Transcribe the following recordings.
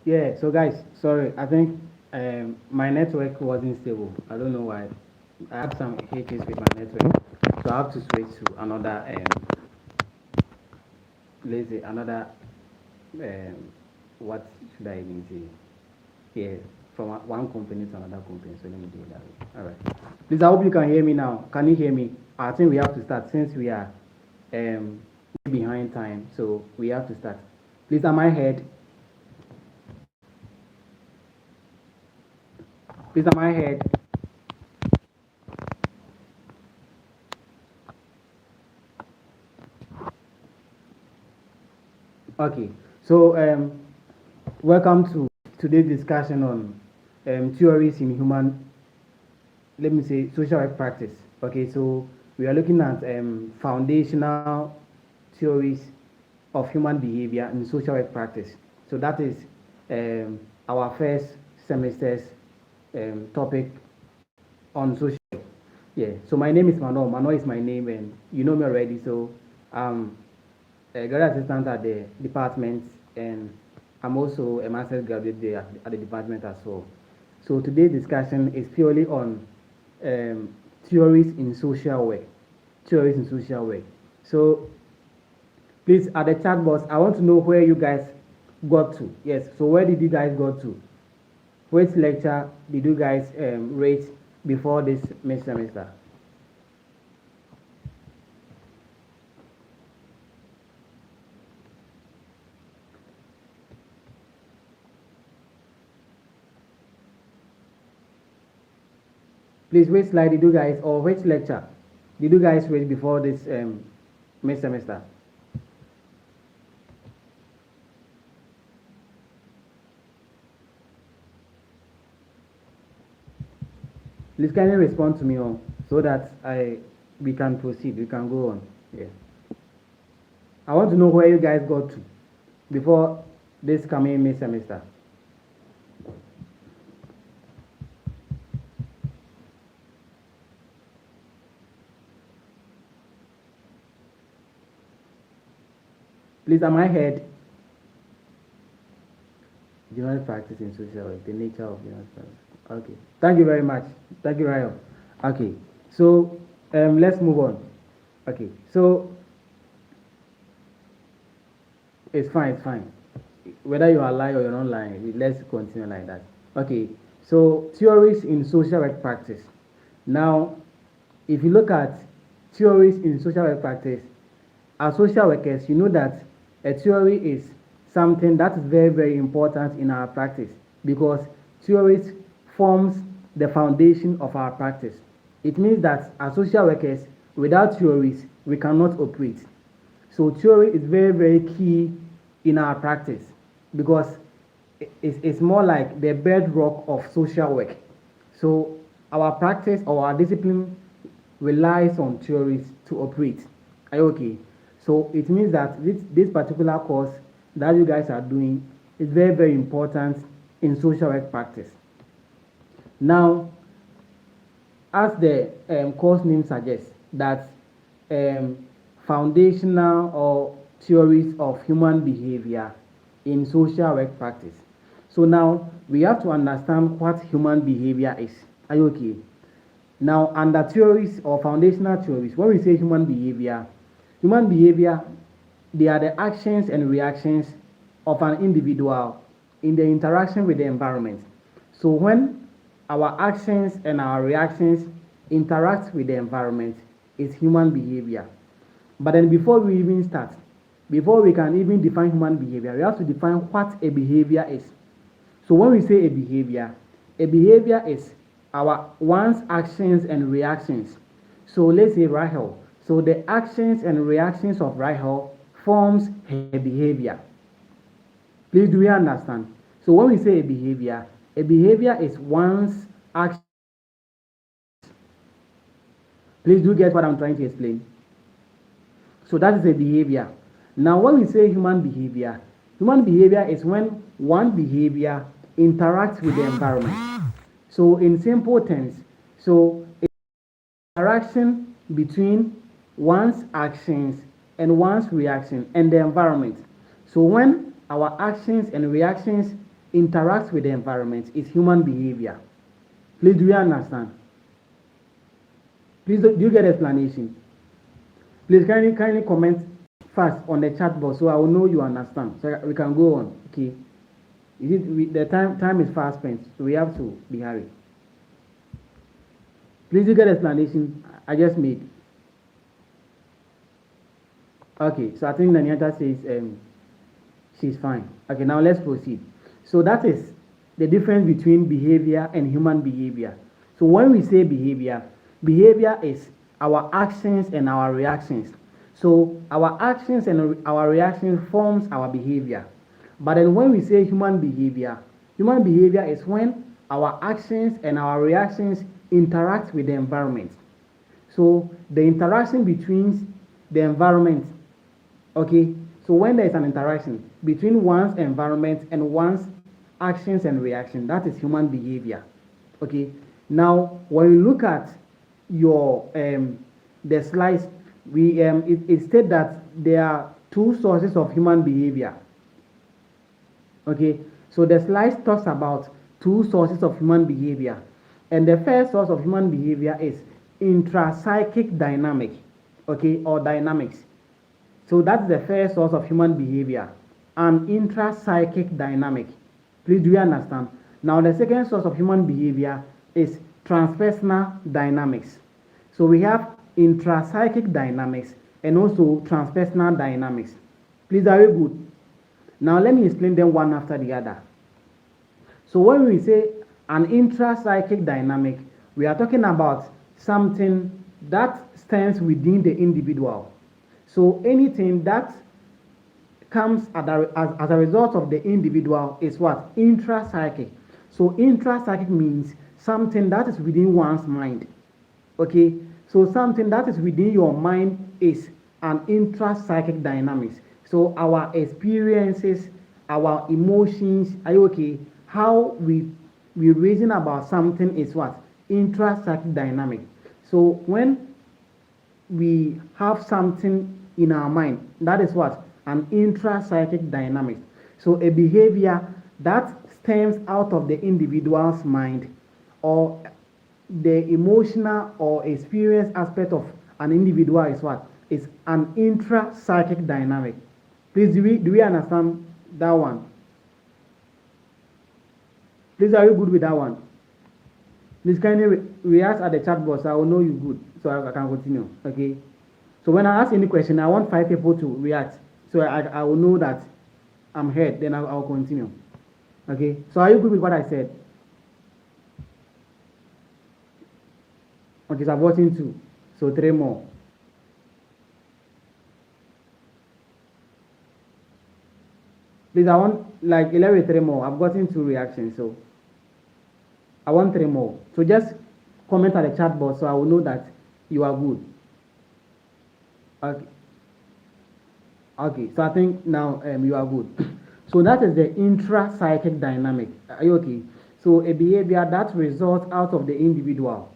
Yeah, so guys, sorry, I think my network wasn't stable. I don't know why. I had some hitches with my network, so I have to switch to another, let's say another, what should I even say? Yeah, from one company to another company. So let me do it that way. All right. Please, I hope you can hear me now. Can you hear me? I think we have to start since we are um behind time, so we have to start. Please, am I heard? Please, am I heard? Okay, so welcome to today's discussion on theories in human, let me say, social work practice. Okay, so we are looking at foundational theories of human behavior in social work practice. So that is our first semester's topic on social work. Yeah, so my name is Mano. Mano is my name, and you know me already. So um, a graduate assistant at the department, and I'm also a master's graduate there at the department as well. So today's discussion is purely on theories in social work. Theories in social work. So please, at the chat box, I want to know where you guys got to. Yes, so where did you guys go to? Which lecture did you guys rate before this semester? Please, which slide did you guys, or which lecture did you guys read before this semester? Please kindly respond to me on so that we can proceed, we can go on. Yeah. I want to know where you guys got to before this coming May semester. Please, am I heard? General practice in social work, the nature of general practice. Okay. Thank you very much. Thank you, Ryan. Okay. So let's move on. Okay. So it's fine. It's fine. Whether you are lying or you're not lying, let's continue like that. Okay. So theories in social work practice. Now, if you look at theories in social work practice, as social workers, you know that a theory is something that is very, very important in our practice because theories forms the foundation of our practice. It means that as social workers, without theories, we cannot operate. So theory is very, very key in our practice because it's more like the bedrock of social work. So our practice or our discipline relies on theories to operate. Are you okay? So it means that this particular course that you guys are doing is very, very important in social work practice. Now, as the course name suggests, that um, foundational or theories of human behavior in social work practice. So now we have to understand what human behavior is. Are you okay? Now, under theories or foundational theories, when we say human behavior, they are the actions and reactions of an individual in the interaction with the environment. So when our actions and our reactions interact with the environment, it's human behavior. But then before we even start, before we can even define human behavior, we have to define what a behavior is. So when we say a behavior is our one's actions and reactions. So let's say Rahel. So the actions and reactions of Rahel forms her behavior. Please, do we understand? So when we say a behavior is one's action. Please do get what I'm trying to explain. So that is a behavior. Now, when we say human behavior is when one behavior interacts with the environment. So in simple terms, so interaction between one's actions and one's reaction and the environment. So when our actions and reactions interacts with the environment is human behavior. Please, do you understand? Please, do you get explanation? Please, kindly comment fast on the chat box so I will know you understand. So we can go on. Okay. The time is fast spent, so we have to be hurried. Please, you get explanation I just made. Okay, so I think Naniata says she's fine. Okay, now let's proceed. So that is the difference between behavior and human behavior. So when we say behavior, behavior is our actions and our reactions. So our actions and our reactions forms our behavior. But then when we say human behavior is when our actions and our reactions interact with the environment. So the interaction between the environment, okay, so when there is an interaction between one's environment and one's actions and reaction, that is human behavior. Okay, now when we look at your the slides, we it states that there are two sources of human behavior. Okay, so the slide talks about two sources of human behavior, and the first source of human behavior is intrapsychic dynamic, okay, or dynamics. So that's the first source of human behavior, an intrapsychic dynamic. Please, do you understand? Now the second source of human behavior is transpersonal dynamics. So we have intrapsychic dynamics and also transpersonal dynamics. Please, are you good? Now let me explain them one after the other. So when we say an intrapsychic dynamic, we are talking about something that stands within the individual. So anything that comes as a result of the individual is what? Intrapsychic. So intrapsychic means something that is within one's mind. Okay? So something that is within your mind is an intrapsychic dynamics. So our experiences, our emotions, are you okay? How we reason about something is what? Intrapsychic dynamic. So when we have something in our mind, that is what? An intrapsychic dynamic. So a behavior that stems out of the individual's mind or the emotional or experience aspect of an individual is what? Is an intrapsychic dynamic. Please, do we understand that one? Please, are you good with that one? Please kindly react at the chat box. I will know you good, so I can continue. Okay. So when I ask any question, I want 5 people to react, so I will know that I'm heard. Then I'll continue. Okay. So are you good with what I said? Okay. So I've gotten 2, so 3 more. Please, I want like 11, 3 more. I've gotten 2 reactions, so I want 3 more. So just comment at the chat box so I will know that you are good. Okay. Okay. So I think now you are good. So that is the intrapsychic dynamic. Are you okay? So a behavior that results out of the individual.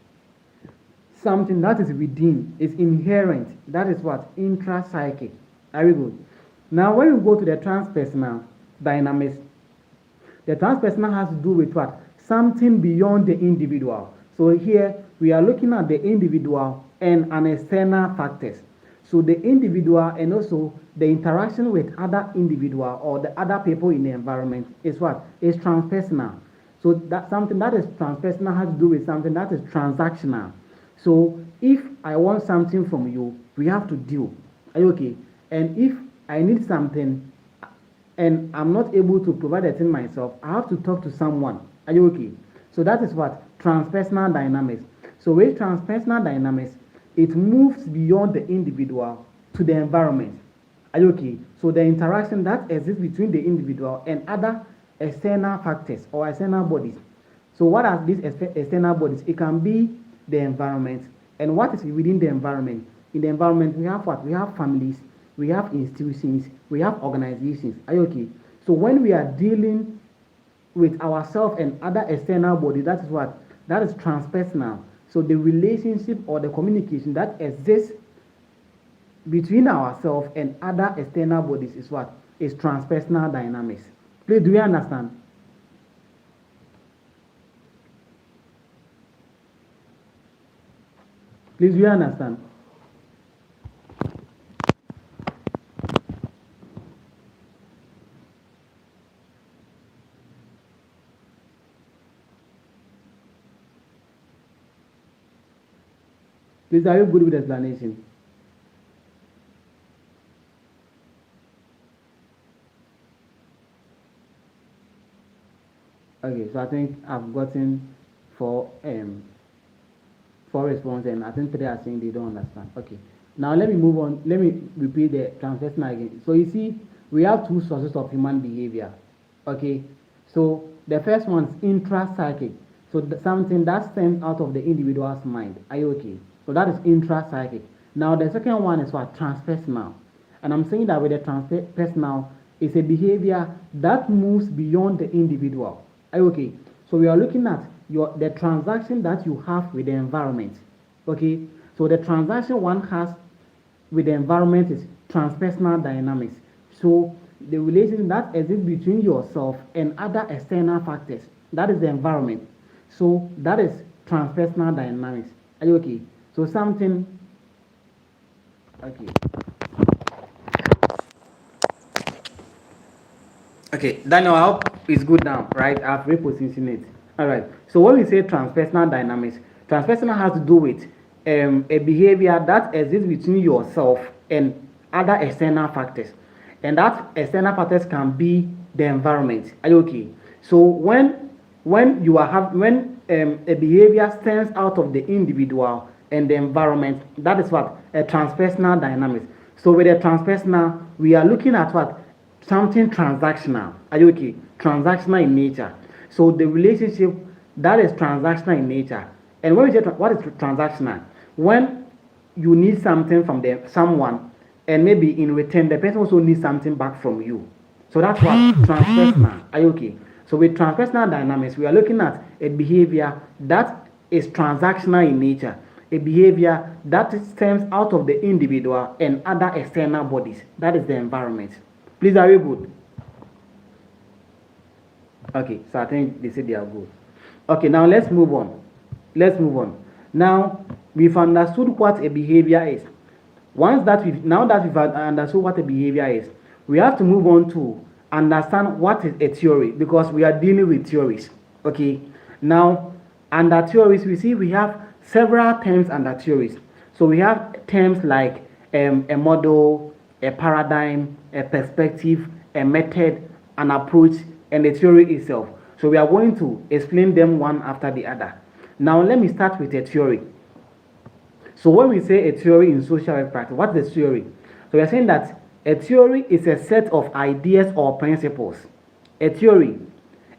Something that is within, is inherent. That is what? Intrapsychic. Are you good? Now, when we go to the transpersonal dynamics, the transpersonal has to do with what? Something beyond the individual. So here we are looking at the individual and an external factors. So the individual and also the interaction with other individual or the other people in the environment is what? Is transpersonal. So that something that is transpersonal has to do with something that is transactional. So if I want something from you, we have to deal. Are you okay? And if I need something and I'm not able to provide it in myself, I have to talk to someone. Are you okay? So that is what? Transpersonal dynamics. So with transpersonal dynamics, it moves beyond the individual to the environment. Are you okay? So the interaction that exists between the individual and other external factors or external bodies. So what are these external bodies? It can be the environment. And what is within the environment? In the environment, we have what? We have families, we have institutions, we have organizations. Are you okay? So when we are dealing with ourselves and other external bodies, that is what? That is transpersonal. So the relationship or the communication that exists between ourselves and other external bodies is what? Is transpersonal dynamics. Please, do you understand? Please, do you understand? Please, are you good with explanation? Okay, so I think I've gotten four four responses, and I think three are saying they don't understand. Okay, now let me move on. Let me repeat the transpersonal again. So you see, we have two sources of human behavior. Okay, so the first one is intrapsychic. So something that stems out of the individual's mind. Are you okay? So that is intrapsychic. Now the second one is what transpersonal, and I'm saying that with the transpersonal, it's a behavior that moves beyond the individual. Are you okay? So we are looking at the transaction that you have with the environment. Okay, so the transaction one has with the environment is transpersonal dynamics. So the relation that exists between yourself and other external factors, that is the environment. So that is transpersonal dynamics. Are you okay? So something, okay. Okay, Daniel, I hope it's good now, right? I've repositioned it. All right. So when we say transpersonal dynamics, transpersonal has to do with a behavior that exists between yourself and other external factors, and that external factors can be the environment. Are you okay? So when you are when a behavior stems out of the individual and the environment, that is what a transpersonal dynamics. So with a transpersonal, we are looking at what something transactional. Are you okay? Transactional in nature. So the relationship that is transactional in nature. And when we say what is transactional, when you need something from someone, and maybe in return the person also needs something back from you. So that's what transpersonal. Are you okay? So with transpersonal dynamics, we are looking at a behavior that is transactional in nature, a behavior that stems out of the individual and other external bodies. That is the environment. Please, are you good? Okay, so I think they said they are good. Okay, now let's move on. Let's move on. Now we've understood what a behavior is. Now that we've understood what a behavior is, we have to move on to understand what is a theory, because we are dealing with theories. Okay. Now under theories, we see we have several terms under theories. So we have terms like a model, a paradigm, a perspective, a method, an approach, and the theory itself. So we are going to explain them one after the other. Now let me start with a theory. So when we say a theory in social work practice, what is a theory? So we are saying that a theory is a set of ideas or principles. A theory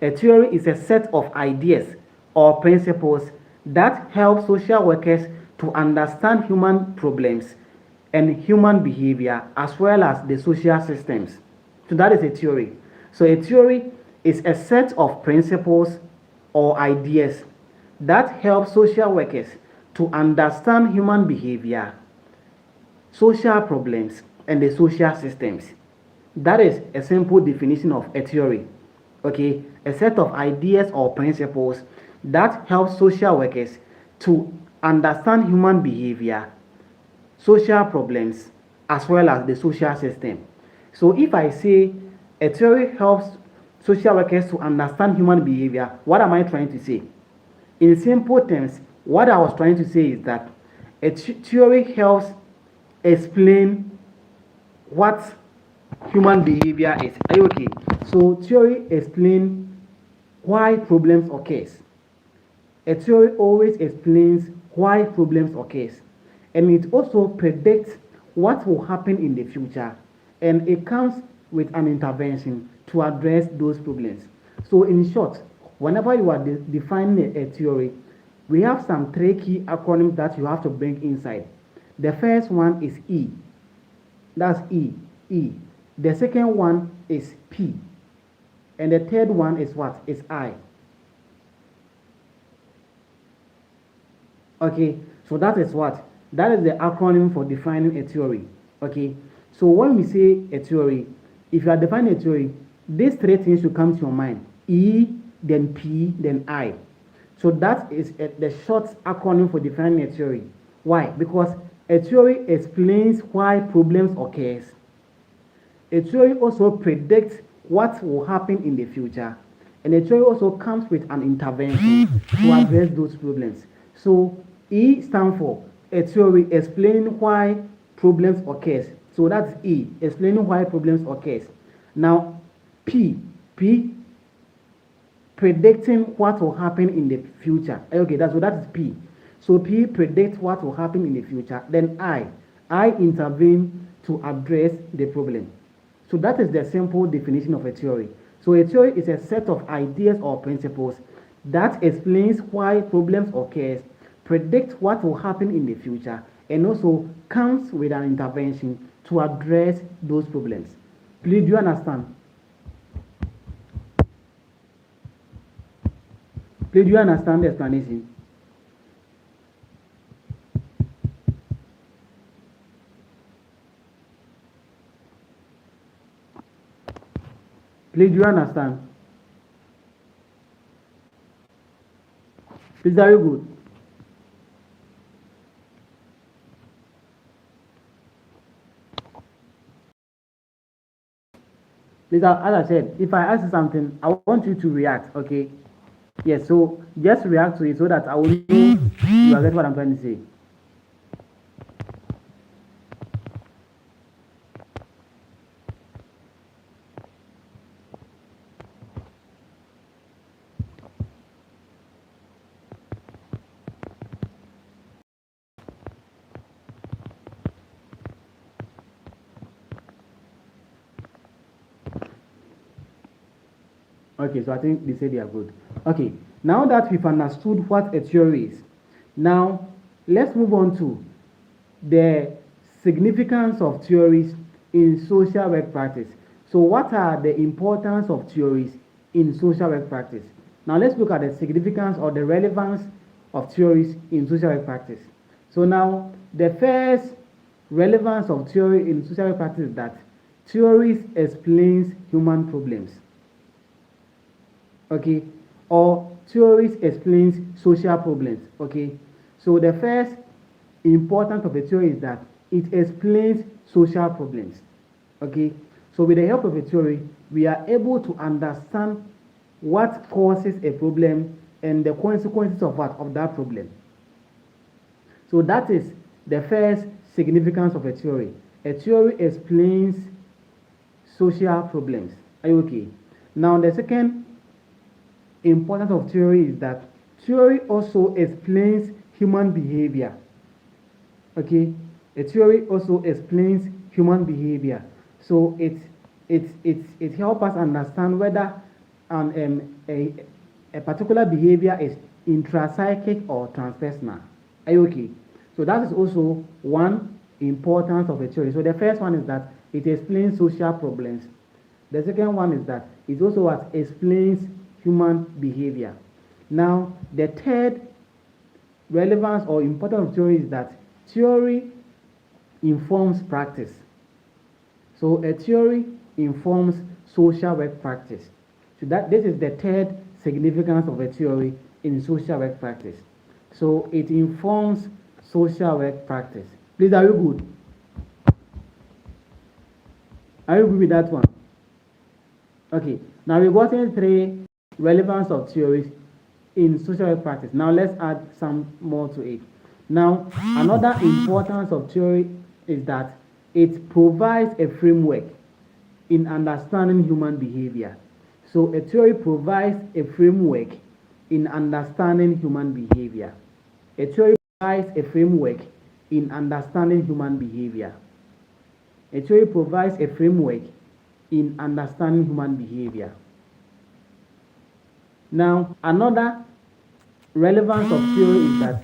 is a set of ideas or principles that help social workers to understand human problems and human behavior as well as the social systems. So that is a theory. So a theory is a set of principles or ideas that help social workers to understand human behavior, social problems, and the social systems. That is a simple definition of a theory. Okay, a set of ideas or principles that help social workers to understand human behavior, social problems, as well as the social system. So if I say a theory helps social workers to understand human behavior, what am I trying to say? In simple terms, what I was trying to say is that a theory helps explain what human behavior is. Are you okay? So theory explains why problems occurs. A theory always explains why problems occurs, and it also predicts what will happen in the future, and it comes with an intervention to address those problems. So in short, whenever you are defining a theory, we have some three key acronyms that you have to bring inside. The first one is E. That's E. E. The second one is P. And the third one is what? Is I. Okay, so that is what? That is the acronym for defining a theory. Okay, so when we say a theory, if you are defining a theory, these three things should come to your mind. E, then P, then I. So that is the short acronym for defining a theory. Why? Because a theory explains why problems occurs. A theory also predicts what will happen in the future. And a theory also comes with an intervention to address those problems. So E stands for a theory explaining why problems occurs. So that's E, explaining why problems occurs. Now P predicting what will happen in the future. Okay, that is P. So P predicts what will happen in the future. Then I intervene to address the problem. So that is the simple definition of a theory. So a theory is a set of ideas or principles that explains why problems occur, predicts what will happen in the future, and also comes with an intervention to address those problems. Please, do you understand? Please, do you understand the explanation? Please, do you understand? Please, very good. Please, as I said, if I ask you something, I want you to react, okay? Yes, so just react to it so that I will know you are getting what I'm trying to say. Okay, so I think they say they are good. Okay, now that we've understood what a theory is, now let's move on to the significance of theories in social work practice. So what are the importance of theories in social work practice? Now let's look at the significance or the relevance of theories in social work practice. So now the first relevance of theory in social work practice is that theories explains human problems. Okay, or theories explains social problems. Okay, so the first importance of a theory is that it explains social problems. Okay, so with the help of a theory we are able to understand what causes a problem and the consequences of that problem. So that is the first significance of a theory. A theory explains social problems. Are you okay? Now the second importance of theory is that theory also explains human behavior. Okay, a theory also explains human behavior. So it helps us understand whether a particular behavior is intrapsychic or transpersonal. Are you okay? So that is also one importance of a theory. So the first one is that it explains social problems. The second one is that it also what explains human behavior. Now, the third relevance or importance of theory is that theory informs practice. So a theory informs social work practice. So this is the third significance of a theory in social work practice. So it informs social work practice. Please, are you good? Are you good with that one? Okay, now we've gotten three relevance of theories in social work practice. Now let's add some more to it. Now, another importance of theory is that it provides a framework in understanding human behavior. So a theory provides a framework in understanding human behavior. A theory provides a framework in understanding human behavior. A theory provides a framework in understanding human behavior. Now, another relevance of theory is that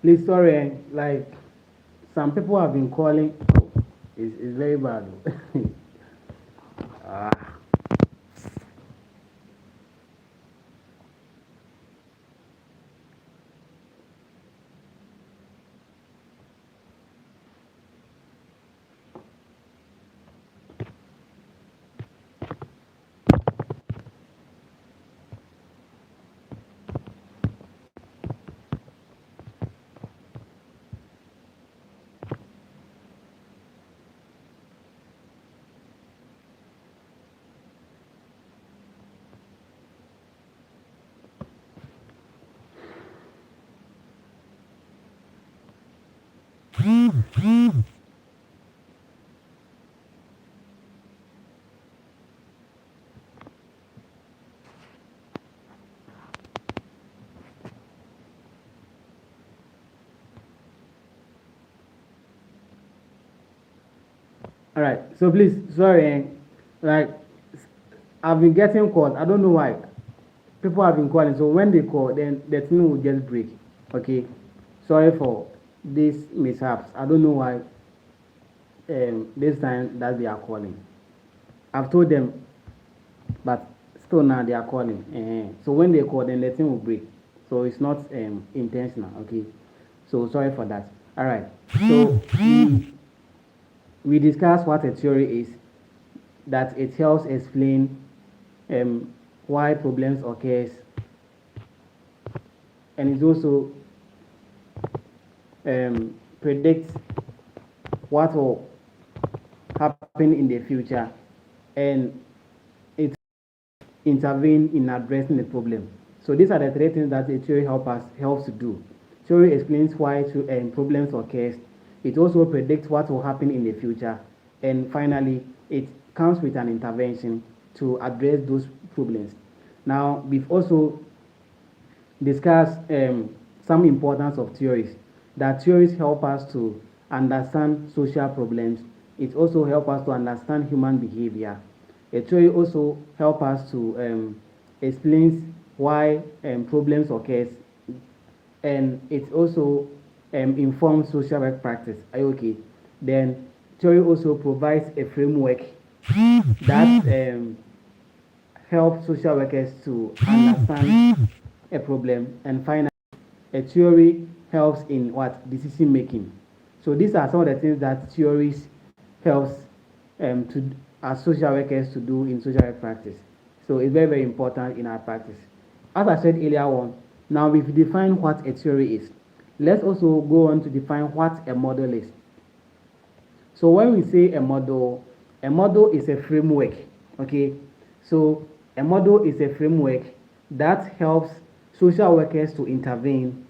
please sorry, like some people have been calling. Oh, it's very bad. Ah. All right. So please, sorry, like I've been getting calls. I don't know why. People have been calling. So when they call, then the thing will just break. Okay. Sorry for these mishaps. I don't know why. This time that they are calling, I've told them, but still now they are calling. So when they call, then the thing will break. So it's not intentional. Okay. So sorry for that. All right. So we discussed what a theory is, that it helps explain why problems occurs, and it also predicts what will happen in the future, and it intervene in addressing the problem. So these are the three things that a theory helps to do. Theory explains why problems occurs. It also predicts what will happen in the future, and finally, it comes with an intervention to address those problems. Now, we've also discussed some importance of theories. That theories help us to understand social problems. It also helps us to understand human behavior. A theory also helps us to explain why problems occur, and it also informs social work practice. Are you okay? Then theory also provides a framework that helps social workers to understand a problem, and finally, a theory helps in what decision making. So these are some of the things that theories helps to as social workers to do in social work practice. So it's very important in our practice. As I said earlier on, now we've defined what a theory is. Let's also go on to define what a model is. So when we say a model is a framework. Okay, so a model is a framework that helps social workers to intervene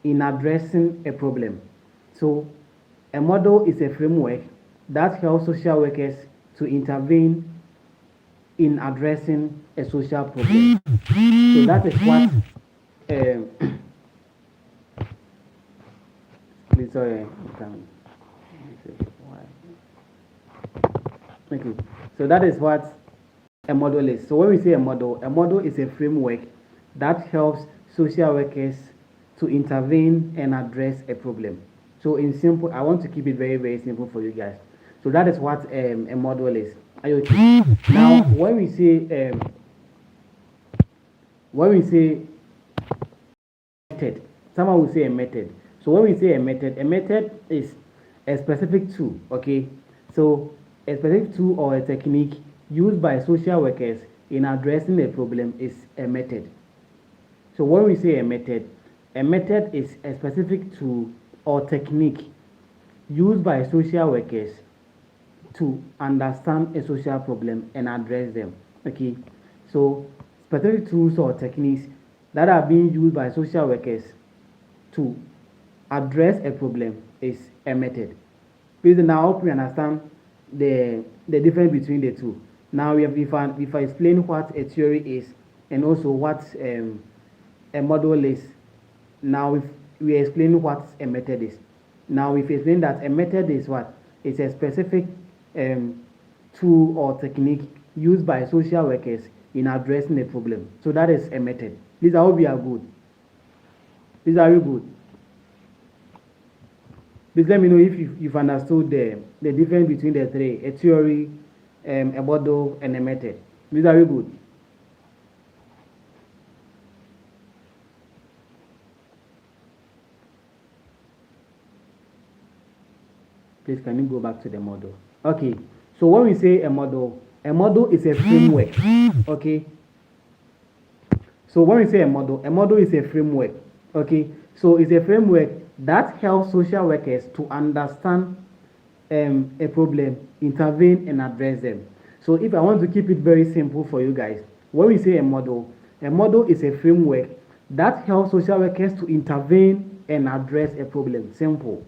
in addressing a problem. So a model is a framework that helps social workers to intervene in addressing a social problem. So that is what please sorry, okay. So that is what a model is. So when we say a model is a framework that helps social workers to intervene and address a problem. So in simple, I want to keep it very simple for you guys. So that is what a model is. Are you okay? Now when we say method, someone will say a method. So when we say a method is a specific tool. Okay, so a specific tool or a technique used by social workers in addressing a problem is a method. So when we say a method is a specific tool or technique used by social workers to understand a social problem and address them. Okay, so specific tools or techniques that are being used by social workers to address a problem is a method. Please now I hope we understand the difference between the two. Now if I explain what a theory is and also what a model is, now if we explain what a method is. Now if we explain that a method is what? It's a specific tool or technique used by social workers in addressing a problem. So that is a method. Please I hope you are good. Please are you good? Please let me know if you've understood the difference between the three: a theory, a model, and a method. Is that very good? Please, can you go back to the model? Okay. So when we say a model is a framework. Okay. So when we say a model is a framework. Okay. So it's a framework that helps social workers to understand a problem, intervene, and address them. So if I want to keep it very simple for you guys, when we say a model is a framework that helps social workers to intervene and address a problem. Simple.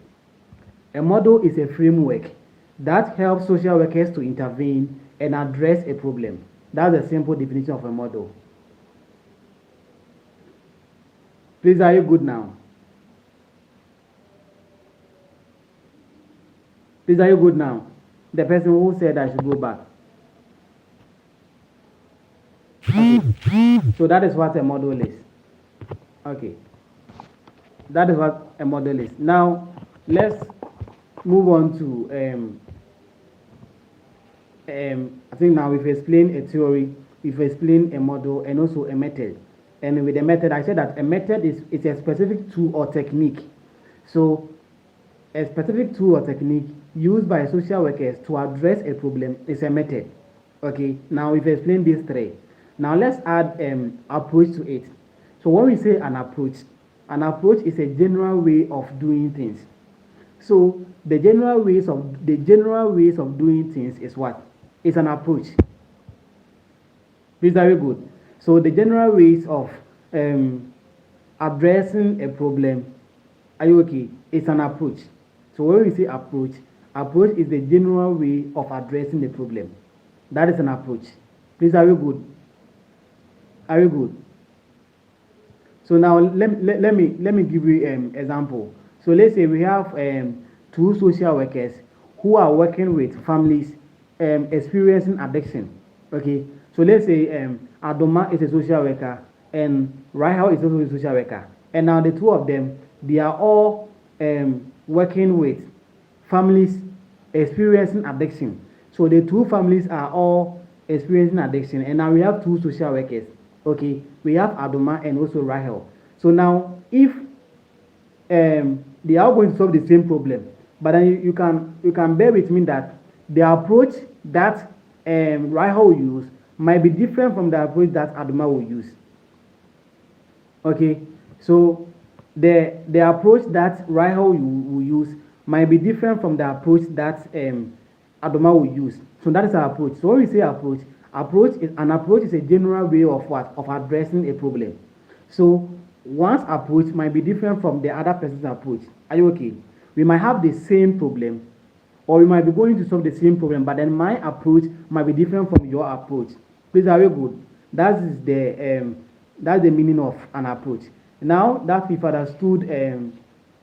A model is a framework that helps social workers to intervene and address a problem. That's a simple definition of a model. Please, are you good now? Please, are you good now? The person who said I should go back. Okay. So that is what a model is. Okay. That is what a model is. Now, let's move on to I think now we've explained a theory, we've explained a model, and also a method. And with a method, I said that a method is a specific tool or technique. So a specific tool or technique used by social workers to address a problem is a method. Okay, now we've explained these three. Now let's add approach to it. So when we say an approach is a general way of doing things. So the general ways of doing things is what? It's an approach. This is very good. So the general ways of addressing a problem, are you okay? It's an approach. So when we say approach is the general way of addressing the problem. That is an approach. Please, are you good? Are you good? So now let me give you an example. So let's say we have two social workers who are working with families experiencing addiction. Okay, so let's say Adoma is a social worker and Rahel is also a social worker. And now the two of them, they are all working with families experiencing addiction. So the two families are all experiencing addiction. And now we have two social workers. Okay, we have Adoma and also Rahel. So now if they are going to solve the same problem, but then you can bear with me that the approach that Rahel will use might be different from the approach that Adoma will use. Okay, so the approach that Rahel will use might be different from the approach that Adoma will use. So that is our approach. So when we say approach is a general way of what? Of addressing a problem. So one's approach might be different from the other person's approach. Are you okay? We might have the same problem, or we might be going to solve the same problem, but then my approach might be different from your approach. Please, are you good? That's the meaning of an approach. Now that we've understood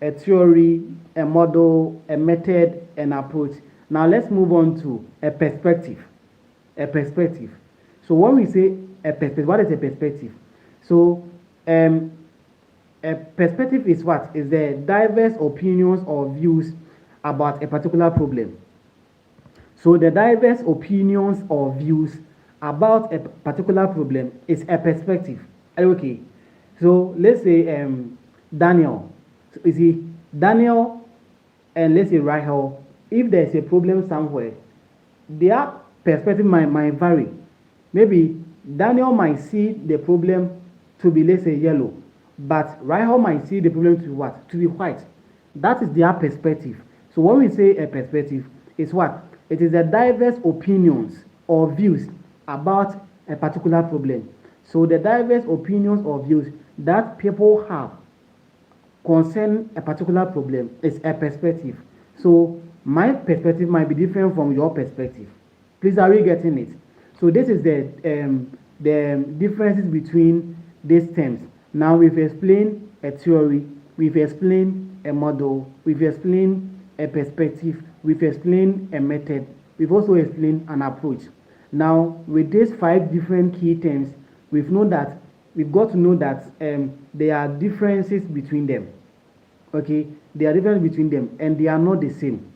a theory, a model, a method, an approach, now let's move on to a perspective. A perspective. So when we say a perspective, what is a perspective? So a perspective is what? Is the diverse opinions or views about a particular problem. So the diverse opinions or views about a particular problem is a perspective. Okay. So let's say Daniel. So you see, Daniel and let's say Rahel, if there's a problem somewhere, their perspective might vary. Maybe Daniel might see the problem to be, let's say, yellow, but Rahel might see the problem to be what? To be white. That is their perspective. So when we say a perspective, it's what? It is the diverse opinions or views about a particular problem. So the diverse opinions or views that people have concerning a particular problem is a perspective. So my perspective might be different from your perspective. Please, are we getting it? So this is the differences between these terms. Now we've explained a theory, we've explained a model, we've explained a perspective, we've explained a method, we've also explained an approach. Now with these 5 different key terms, we've got to know that there are differences between them. Okay, there are difference between them, and they are not the same.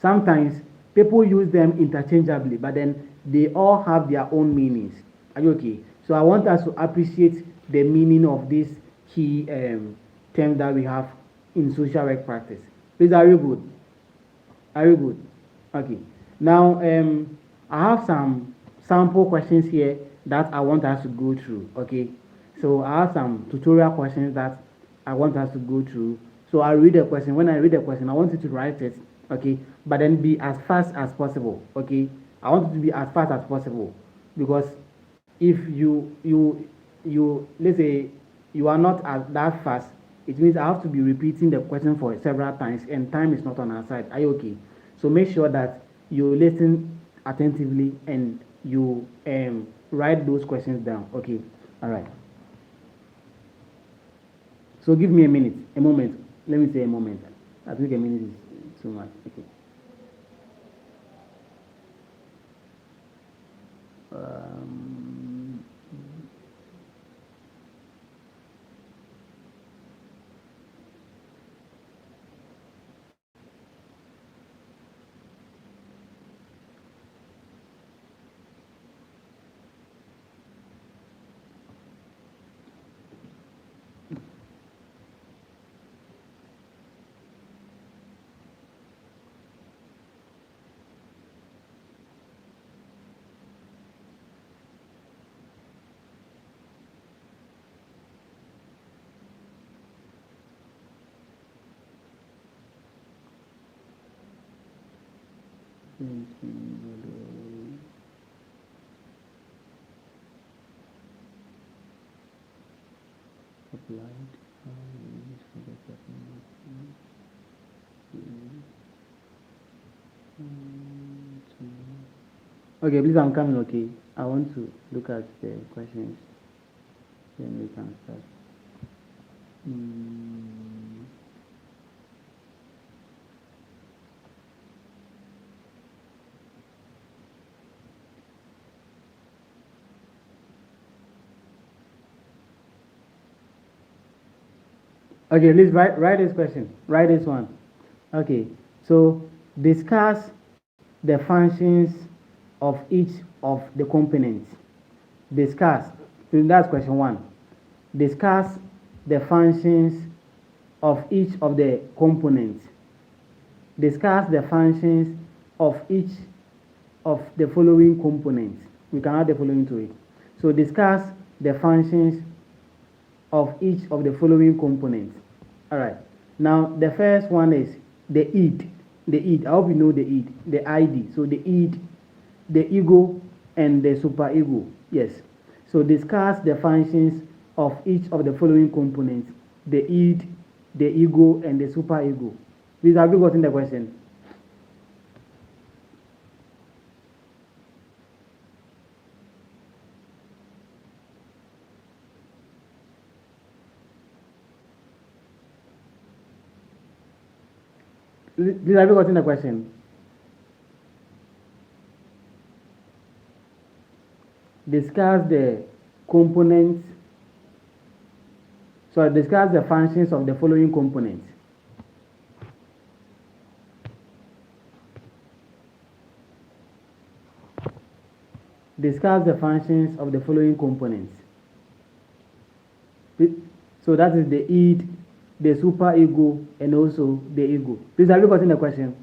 Sometimes people use them interchangeably, but then they all have their own meanings. Are you okay? So I want us to appreciate the meaning of these key terms that we have in social work practice. Please, are you good? Are you good? Okay. Now, I have some sample questions here that I want us to go through. Okay. So I have some tutorial questions that I want us to go through. So I read the question. When I read the question, I want you to write it. Okay. But then be as fast as possible. Okay. I want you to be as fast as possible, because if you let's say you are not as that fast, it means I have to be repeating the question for several times, and time is not on our side. Are you okay? So make sure that you listen attentively and you write those questions down. Okay. All right. So give me a minute, a moment. Let me say a moment. I think a minute is too much. Okay. Um, applied. Okay, please, I'm coming. Okay, I want to look at the questions, then we can start. Okay, please write this question. Write this one. Okay, so discuss the functions of each of the components. Discuss. So that's question one. Discuss the functions of each of the components. Discuss the functions of each of the following components. We can add the following to it. So discuss the functions of each of the following components. All right. Now the first one is the id. The id. I hope you know the id. The ID. So the id, the ego, and the superego. Yes. So discuss the functions of each of the following components: the id, the ego, and the superego. Please, have you gotten the question? Please, have you gotten the question? Discuss the components. So discuss the functions of the following components. Discuss the functions of the following components. So that is the id, the superego, and also the ego. Please, have you gotten the question?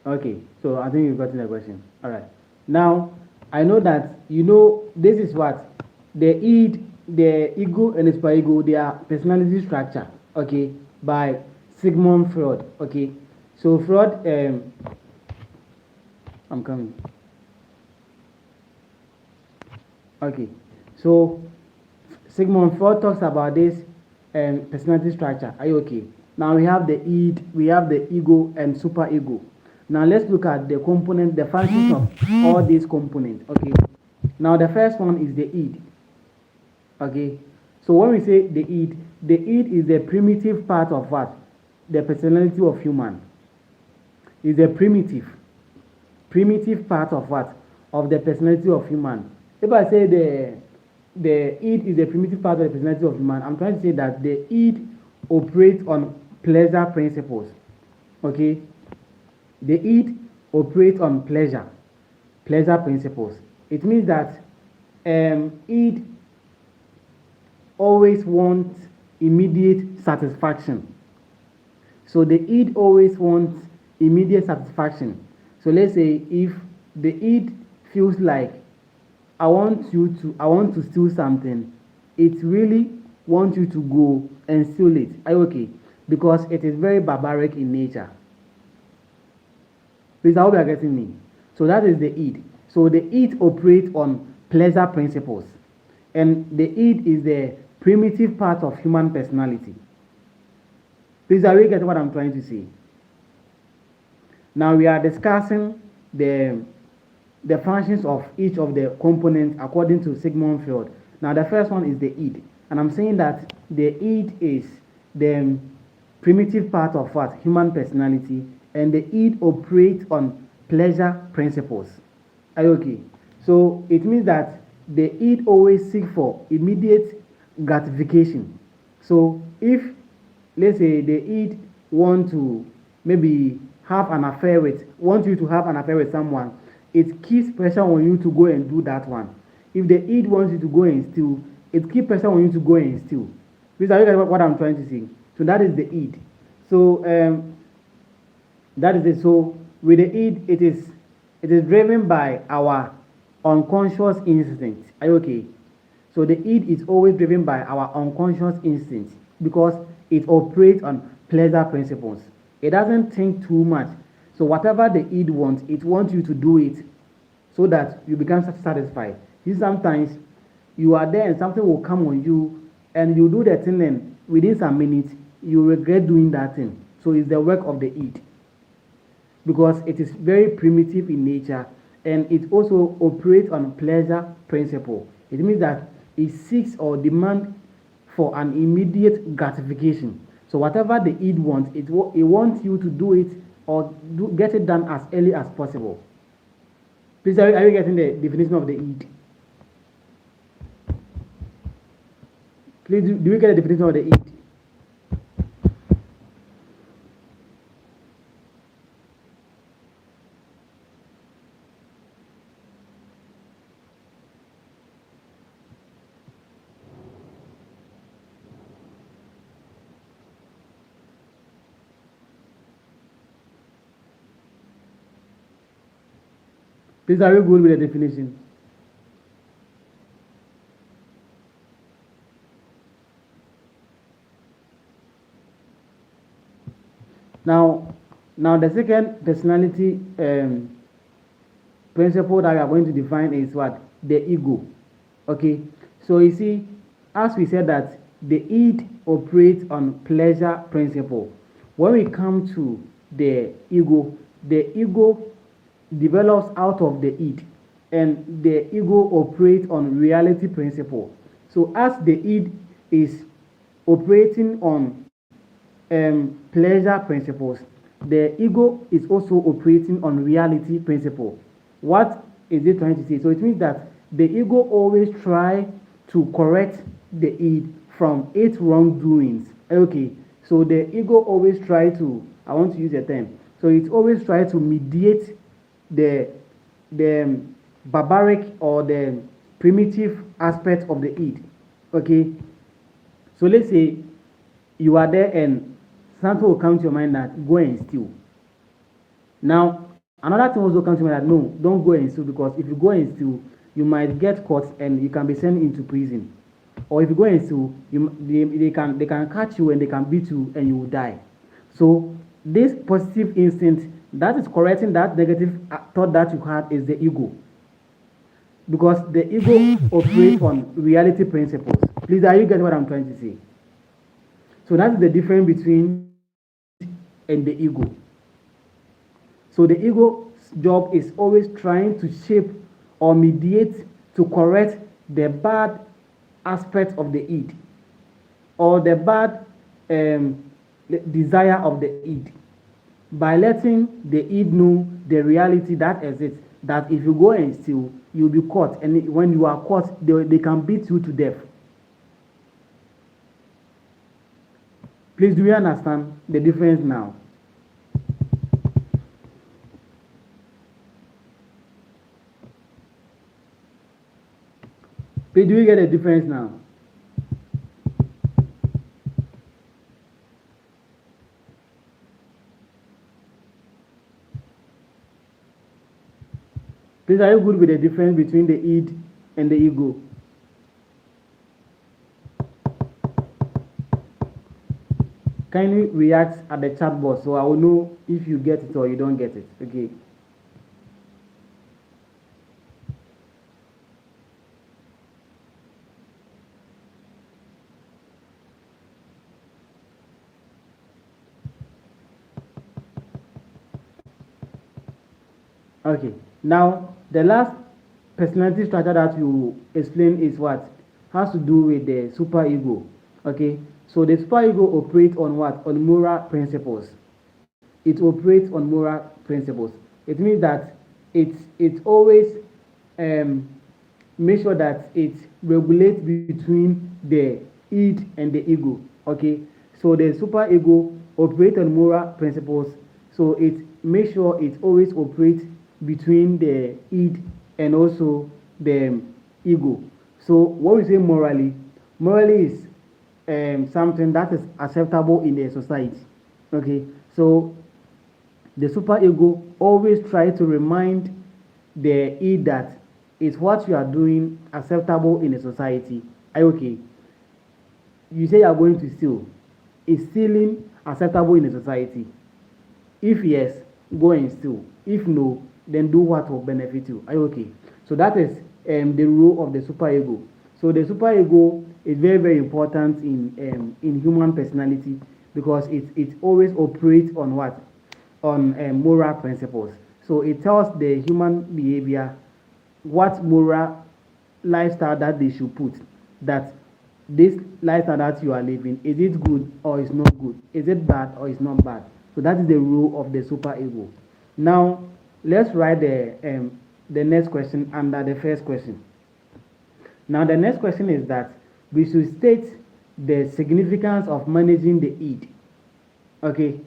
Okay, so I think you've gotten the question. All right. Now, I know that you know this is what the id, the ego, and the superego, they are personality structure. Okay, by Sigmund Freud. Okay, so Freud, I'm coming. Okay, so Sigmund Freud talks about this personality structure. Are you okay? Now we have the id, we have the ego, and superego. Now let's look at the component, the functions of all these components. Okay. Now the first one is the id. Okay. So when we say the id is the primitive part of what? the personality of human. Is a primitive part of what? Of the personality of human. If I say the id is a primitive part of the personality of human, I'm trying to say that the id operates on pleasure principles. Okay? The id operates on pleasure principles. It means that id always wants immediate satisfaction. So the id always wants immediate satisfaction. So let's say if the id feels like I want to steal something, it really wants you to go and steal it. Are you okay? Because it is very barbaric in nature. Please, I hope you are getting me. So that is the id. So the id operates on pleasure principles. And the id is the primitive part of human personality. Please, are you getting what I'm trying to say? Now we are discussing the functions of each of the components according to Sigmund Freud. Now the first one is the id. And I'm saying that the id is the primitive part of what? Human personality. And the id operates on pleasure principles. Are you okay? So it means that the id always seek for immediate gratification. So if, let's say, the id want to maybe want you to have an affair with someone, it keeps pressure on you to go and do that one. If the id wants you to go and steal, it keeps pressure on you to go and steal. Please, are you guys what I'm trying to say? So that is the id. So that is it. So with the id, it is driven by our unconscious instinct. Are you okay? So the id is always driven by our unconscious instinct because it operates on pleasure principles. It doesn't think too much. So whatever the id wants, it wants you to do it so that you become satisfied. Sometimes you are there and something will come on you and you do the thing and within some minutes you regret doing that thing. So it's the work of the id because it is very primitive in nature and it also operates on pleasure principle. It means that it seeks or demands for an immediate gratification. So whatever the id wants, it wants you to do it or get it done as early as possible. Please, are you getting the definition of the id? Please, do you get the definition of the id? Please, are you good with the definition? Now the second personality principle that we are going to define is what? The ego. Okay, so you see, as we said that the id operates on pleasure principle. When we come to the ego develops out of the id, and the ego operates on reality principle. So as the id is operating on pleasure principles, the ego is also operating on reality principle. What is it trying to say? So it means that the ego always try to correct the id from its wrongdoings. Okay, so the ego always try to, I want to use a term, so it always try to mediate the barbaric or the primitive aspect of the id. Okay, so let's say you are there and something will come to your mind that go and steal. Now another thing also comes to mind that no, don't go and steal, because if you go and steal, you might get caught and you can be sent into prison. Or if you go and steal, they can catch you and they can beat you and you will die. So this positive instinct that is correcting that negative thought that you had is the ego, because the ego operates on reality principles. Please, are you getting what I'm trying to say? So that's the difference between and the ego. So the ego's job is always trying to shape or mediate to correct the bad aspect of the id, or the bad desire of the Eid. By letting the Eid know the reality that exists, that if you go and steal, you'll be caught, and when you are caught, they can beat you to death. Please, do you understand the difference now? Please, do you get the difference now? Please, are you good with the difference between the id and the ego? Kindly react at the chat box so I will know if you get it or you don't get it. Okay. Okay. Now, the last personality structure that you explain is what has to do with the superego. Okay. So the superego operates on what? On moral principles. It operates on moral principles. It means that it always make sure that it regulates between the id and the ego. Okay. So the superego operates on moral principles. So it makes sure it always operates between the id and also the ego. So what we say morally is something that is acceptable in a society. Okay, so the superego always try to remind the id that it's what you are doing acceptable in a society. Are you okay? You say you are going to steal. Is stealing acceptable in a society? If yes, go and steal. If no, then do what will benefit you. Are you okay? So that is the role of the superego. So the superego is very, very important in human personality because it always operates on what? On moral principles. So it tells the human behavior what moral lifestyle that they should put. That this lifestyle that you are living, is it good or is not good? Is it bad or is not bad? So that is the role of the superego. Now let's write the next question under the first question. Now the next question is that we should state the significance of managing the id. Okay.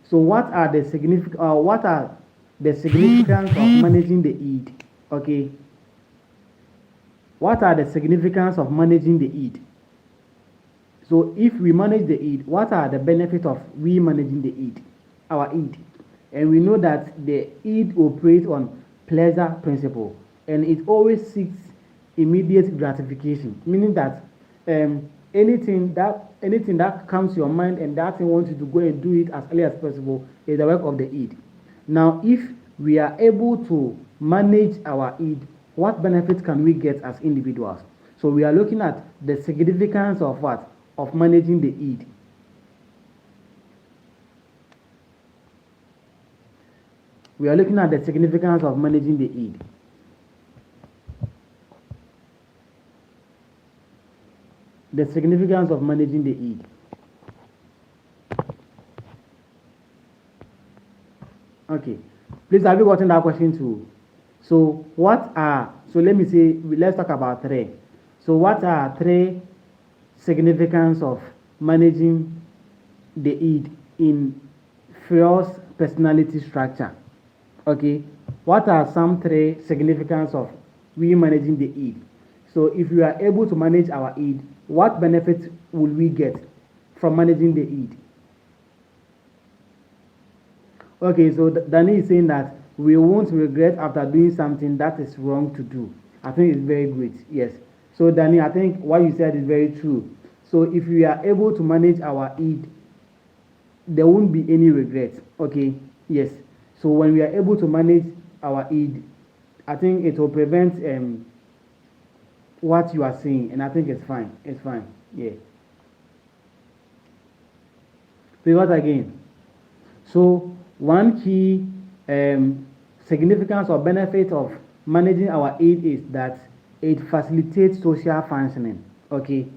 So what are the significance of managing the id? Okay. What are the significance of managing the id? So if we manage the id, what are the benefits of we managing the id? Our id. And we know that the id operates on pleasure principle, and it always seeks immediate gratification, meaning that anything that comes to your mind and that you want you to go and do it as early as possible is the work of the id. Now, if we are able to manage our id, what benefits can we get as individuals? So we are looking at the significance of what? Of managing the id. We are looking at the significance of managing the id. The significance of managing the id. Okay. Please, have you gotten that question too? So let's talk about three. So what are three significance of managing the id in Freud's personality structure? Okay, what are some three significance of we managing the id? So if we are able to manage our id, what benefits will we get from managing the id? Okay, so Danny is saying that we won't regret after doing something that is wrong to do. I think it's very great. Yes. So Danny, I think what you said is very true. So if we are able to manage our id, there won't be any regret. Okay. Yes. So when we are able to manage our id, I think it will prevent what you are saying, and I think it's fine. It's fine. Yeah. Pivot again. So one key significance or benefit of managing our id is that it facilitates social functioning. Okay.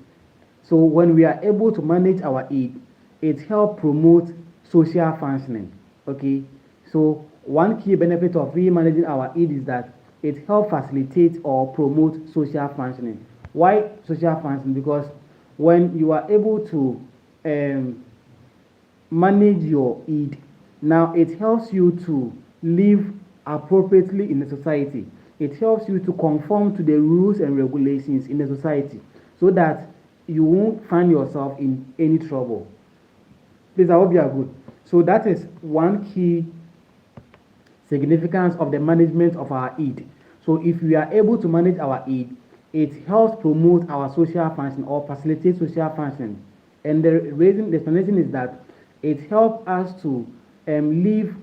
So when we are able to manage our id, it helps promote social functioning. Okay, so one key benefit of managing our id is that it helps facilitate or promote social functioning. Why social functioning? Because when you are able to um, manage your id, now it helps you to live appropriately in the society. It helps you to conform to the rules and regulations in the society so that you won't find yourself in any trouble. Please, I hope you are good. So that is one key significance of the management of our id. So if we are able to manage our id, it helps promote our social function or facilitate social function. And the explanation is that it helps us to live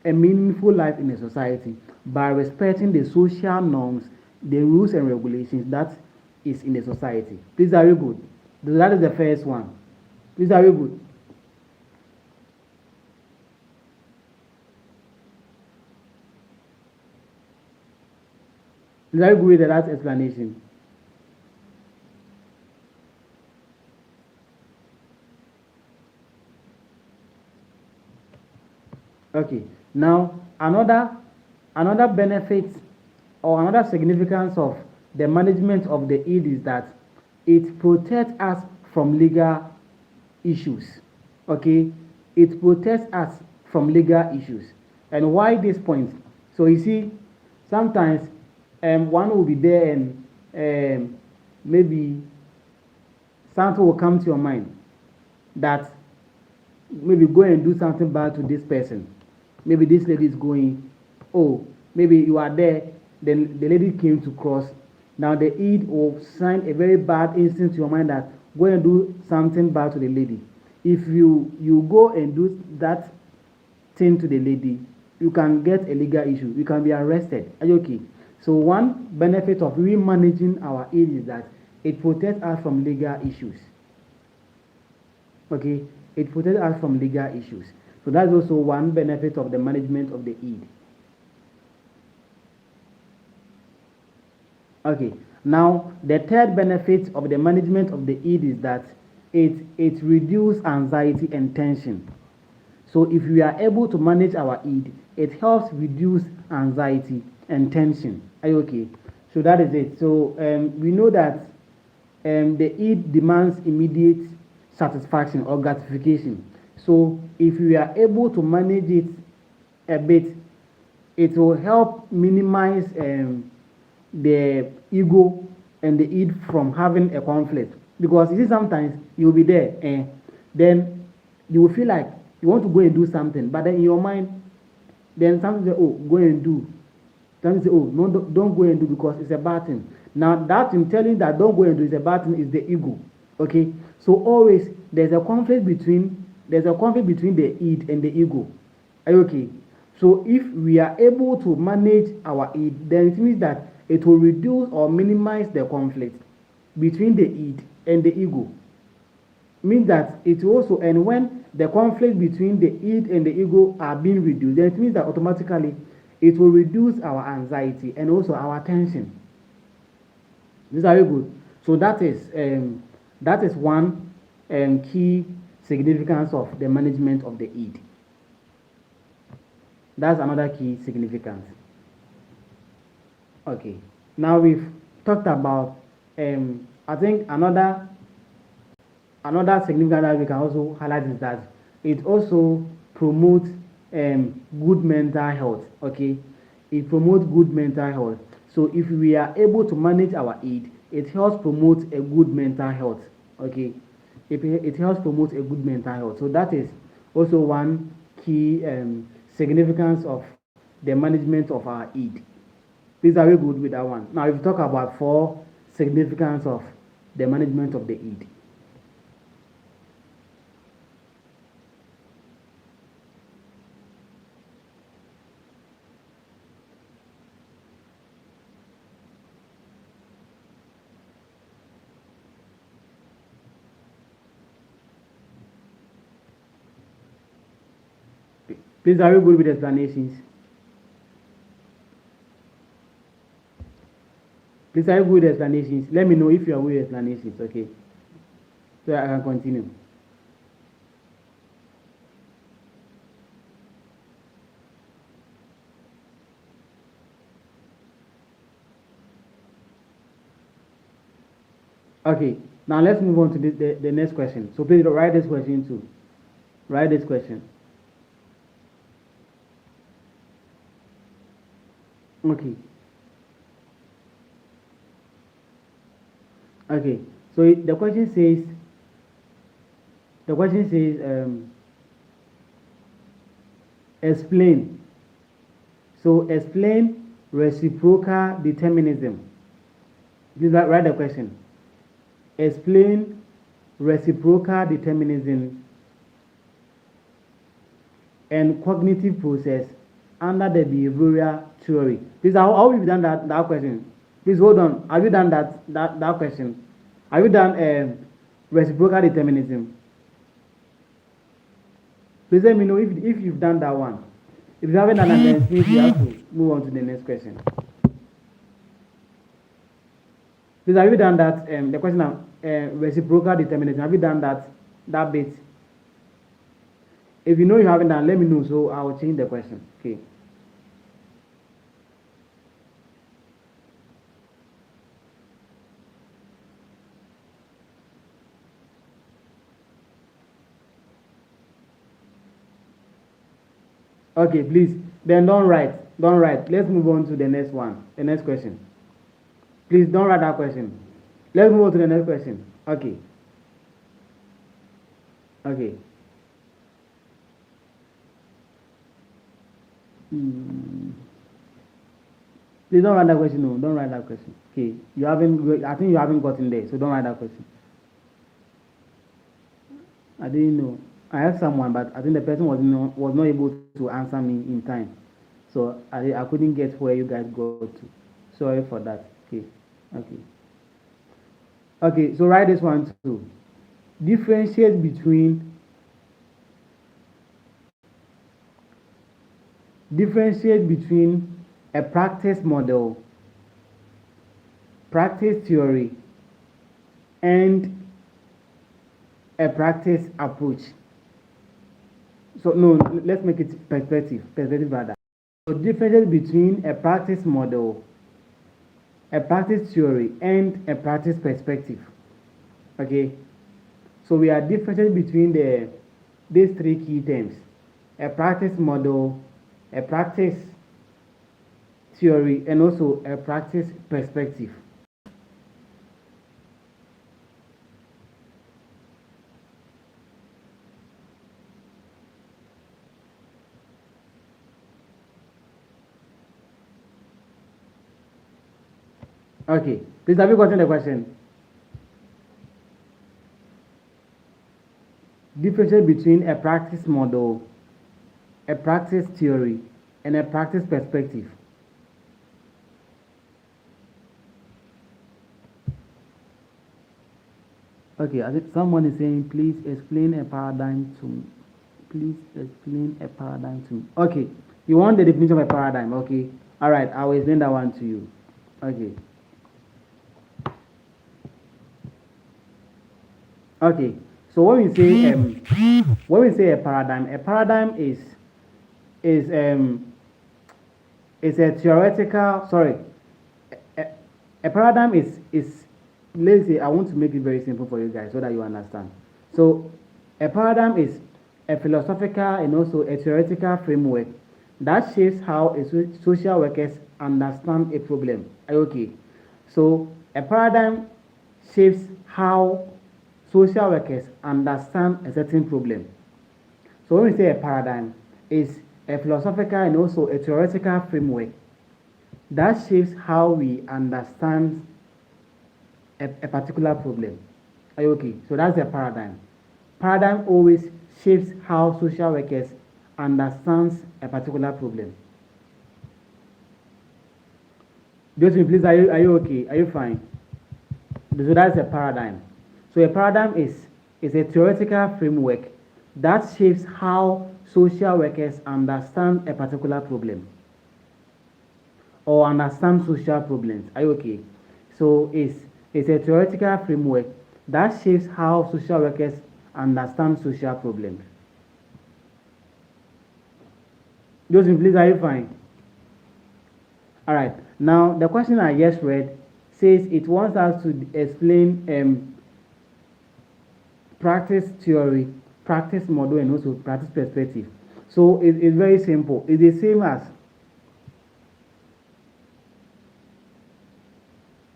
a meaningful life in a society by respecting the social norms, the rules and regulations that is in the society. Please, are you good? That is the first one. Please, are you good? Please, are you good with that explanation? Okay. Now another benefit or another significance of the management of the id is that it protects us from legal issues. Okay, it protects us from legal issues. And why this point? So you see, sometimes one will be there and maybe something will come to your mind that maybe go and do something bad to this person. Maybe this lady is going, oh, maybe you are there, then the lady came to cross. Now the id will sign a very bad instinct to your mind that go and do something bad to the lady. If you go and do that thing to the lady, you can get a legal issue. You can be arrested. Are you okay? So one benefit of managing our id is that it protects us from legal issues. Okay, it protects us from legal issues. So that's also one benefit of the management of the id. Okay, now the third benefit of the management of the id is that it reduces anxiety and tension. So if we are able to manage our id, it helps reduce anxiety and tension. Are you okay? So that is it. So we know that the id demands immediate satisfaction or gratification. So if we are able to manage it a bit, it will help minimize the ego and the id from having a conflict. Because you see, sometimes you'll be there and then you will feel like you want to go and do something, but then in your mind, then something say, oh, go and do. Something say, oh, no, don't go and do because it's a bad thing. Now that in telling that don't go and do is a bad thing is the ego. Okay, so always there's a conflict between the id and the ego. Are you okay? So if we are able to manage our id, then it means that it will reduce or minimize the conflict between the id and the ego. Means that it also, and when the conflict between the id and the ego are being reduced, then it means that automatically it will reduce our anxiety and also our tension. This is very good. So that is one key significance of the management of the id. That's another key significance. Okay. Now we've talked about I think another significance that we can also highlight is that it also promotes good mental health. Okay, it promotes good mental health. So if we are able to manage our id, it helps promote a good mental health. Okay, it helps promote a good mental health. So that is also one key significance of the management of our id. Please, are we good with that one? Now, if you talk about four significance of the management of the id. Please, are you good with explanations? Please, are you good with explanations? Let me know if you are good with explanations, okay? So I can continue. Okay, now let's move on to the next question. So please write this question too. Write this question. Okay. Okay. So the question says explain. So explain reciprocal determinism. Please write the question. Explain reciprocal determinism and cognitive process under the behavioral theory. Please, how have you done that question? Please hold on. Have you done that question? Have you done reciprocal determinism? Please let me know if you've done that one. If you haven't done that, then please you have to move on to the next question. Please, have you done that? The question of reciprocal determinism. Have you done that bit? If you know you haven't done, let me know so I will change the question. Okay. Okay, please. Then don't write. Don't write. Let's move on to the next one. The next question. Please don't write that question. Let's move on to the next question. Okay. Okay. Please don't write that question. No, don't write that question. Okay. You haven't. I think you haven't gotten there, so don't write that question. I didn't know. I have someone, but I think the person was not able to answer me in time, so I couldn't get where you guys got to. Sorry for that. Okay. Okay. Okay. So write this one too. Differentiate between a practice model, practice theory, and a practice approach. So no, let's make it perspective rather. So differences between a practice model, a practice theory, and a practice perspective. Okay. So we are differences between these three key terms: a practice model, a practice theory, and also a practice perspective. Okay, please have you gotten the question? Differences between a practice model, a practice theory, and a practice perspective. Okay, I think someone is saying, please explain a paradigm to me. Please explain a paradigm to me. Okay, you want the definition of a paradigm? Okay, all right, I will explain that one to you. Okay. Okay, so when we say a paradigm is a theoretical. Sorry, a, a paradigm is let's say I want to make it very simple for you guys so that you understand. So a paradigm is a philosophical and also a theoretical framework that shapes how social workers understand a problem. Are you okay? So a paradigm shapes how social workers understand a certain problem. So when we say a paradigm, it's a philosophical and also a theoretical framework that shapes how we understand a particular problem. Are you okay? So that's a paradigm. Paradigm always shapes how social workers understands a particular problem. Josephine, please, are you okay? Are you fine? So that's a paradigm. So a paradigm is a theoretical framework that shapes how social workers understand a particular problem or understand social problems. Are you okay? So it's a theoretical framework that shapes how social workers understand social problems. Josephine, please, are you fine? All right. Now, the question I just read says it wants us to explain practice theory, practice model, and also practice perspective. So it's very simple. It's the same as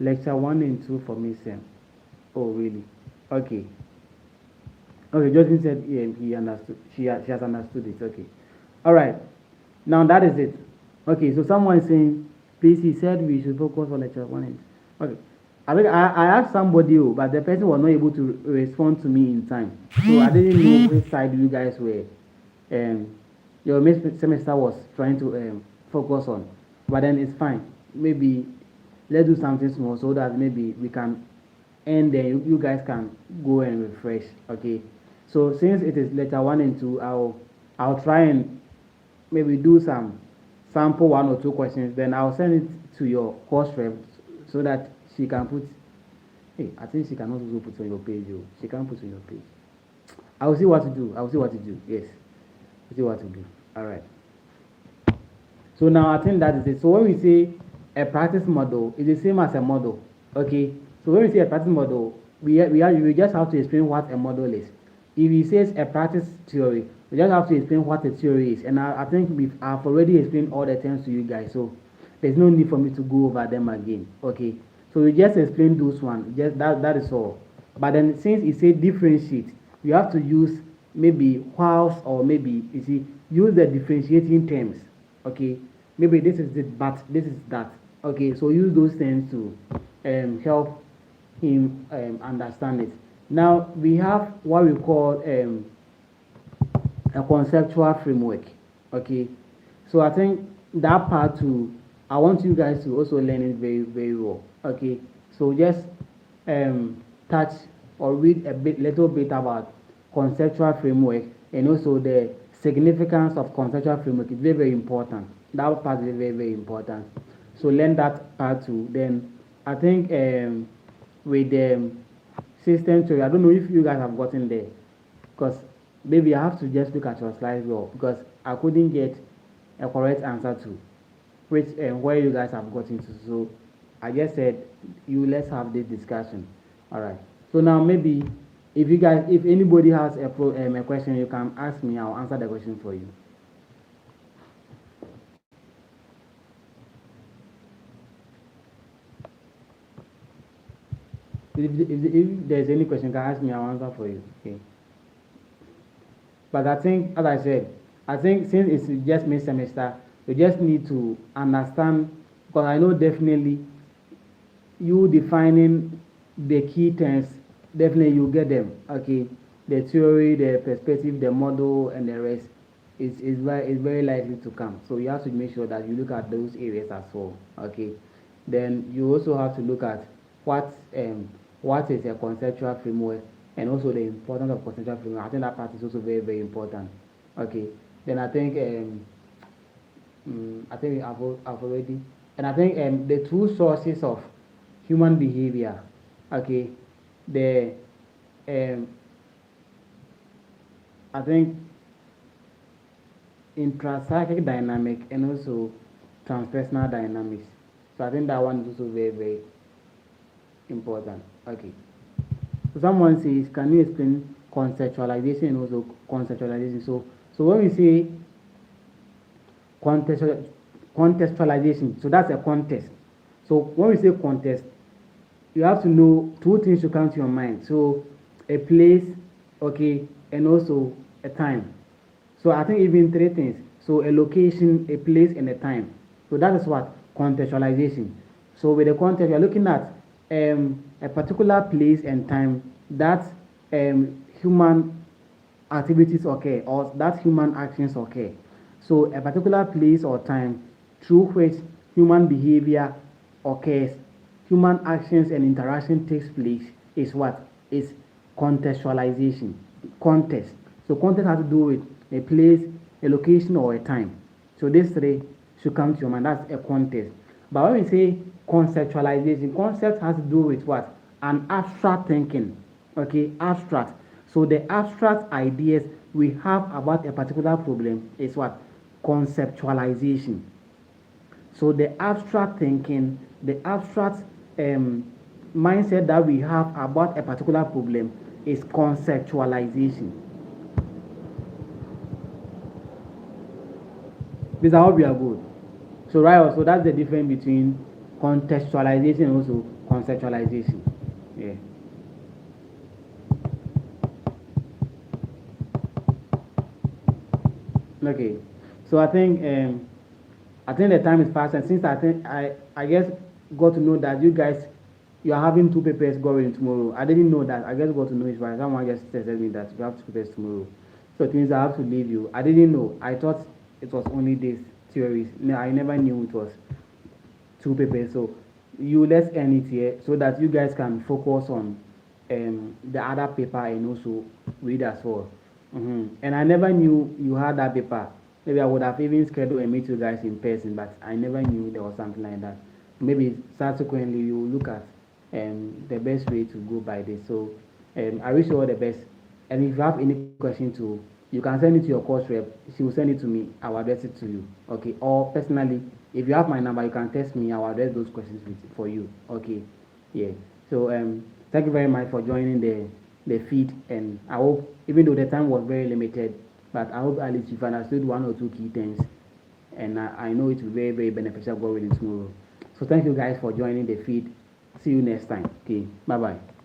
lecture 1 and 2 for me, Sam. Oh, really? Okay. Okay, Justin said he understood. She has understood it. Okay. All right. Now that is it. Okay, so someone is saying, please, he said we should focus on lecture 1 and 2. Okay. I asked somebody, but the person was not able to respond to me in time. So I didn't know which side you guys were. Your semester was trying to focus on. But then it's fine. Maybe let's do something small so that maybe we can end then you guys can go and refresh. Okay. So since it is lecture 1 and 2, I'll try and maybe do some sample 1 or 2 questions. Then I'll send it to your course rep so that she can put. Hey, I think she can also put on your page. She can put on your page. I will see what to do. I will see what to do. Yes, I'll see what to do. All right. So now I think that is it. So when we say a practice model, it's the same as a model. Okay. So when we say a practice model, we just have to explain what a model is. If it says a practice theory, we just have to explain what a theory is. And I think I've already explained all the terms to you guys. So there's no need for me to go over them again. Okay. So we just explain those ones. Just that is all. But then since it says differentiate, you have to use maybe whilst or maybe you see use the differentiating terms. Okay. Maybe this is it, but this is that. Okay. So use those terms to help him understand it. Now we have what we call a conceptual framework. Okay. So I think that part too, I want you guys to also learn it very, very well. Okay. So just touch or read little bit about conceptual framework and also the significance of conceptual framework is very, very important. That part is very, very important. So learn that part too. Then I think with the system theory, I don't know if you guys have gotten there because maybe I have to just look at your slides well because I couldn't get a correct answer to which where you guys have gotten to. So I just said let's have this discussion. All right. So now maybe if anybody has a question, you can ask me. I'll answer the question for you. If there's any question, you can ask me. I'll answer for you. Okay. But I think, as I said, since it's just mid-semester, you just need to understand, because I know definitely you defining the key terms, definitely you get them. Okay, the theory, the perspective, the model, and the rest is very likely to come. So you have to make sure that you look at those areas as well. Okay, then you also have to look at what is a conceptual framework and also the importance of conceptual framework. I think that part is also very, very important. Okay, then I think I've already, and I think the two sources of human behavior. Okay, the I think intrapsychic dynamic and also transpersonal dynamics. So I think that one is also very, very important. Okay. So someone says, can you explain conceptualization and also conceptualization? So when we say contextualization, so that's a context. So when we say context, you have to know two things to come to your mind. So a place, okay, and also a time. So I think even three things. So a location, a place, and a time. So that is what contextualization. So with the context, you're looking at a particular place and time that human activities occur or that human actions occur. So a particular place or time through which human behavior occurs, human actions and interaction takes place is what? Is contextualization. Context. So context has to do with a place, a location, or a time. So these three should come to your mind. That's a context. But when we say conceptualization, concept has to do with what? An abstract thinking. Okay, abstract. So the abstract ideas we have about a particular problem is what? Conceptualization. So the abstract thinking, the abstract mindset that we have about a particular problem is conceptualization. This is how we are good. So right, also that's the difference between contextualization and also conceptualization. Yeah. Okay. So I think the time is fast, and since I guess got to know that you are having two papers going tomorrow. I didn't know that. I just got to know it right. Someone just texted me that you have two papers tomorrow. So it means I have to leave you. I didn't know. I thought it was only this theories. No, I never knew it was two papers. So you let's end it here so that you guys can focus on the other paper and also read as well. And I never knew you had that paper. Maybe I would have even scheduled and meet you guys in person, but I never knew there was something like that. Maybe subsequently you will look at the best way to go by this. So I wish you all the best. And if you have any question too, you can send it to your course rep. She will send it to me. I will address it to you. Okay. Or personally, if you have my number, you can text me. I will address those questions for you. Okay. Yeah. So thank you very much for joining the feed, and I hope even though the time was very limited, but I hope at least you've understood one or two key things, and I know it will be very very beneficial going tomorrow. So thank you guys for joining the feed. See you next time. Okay. Bye bye.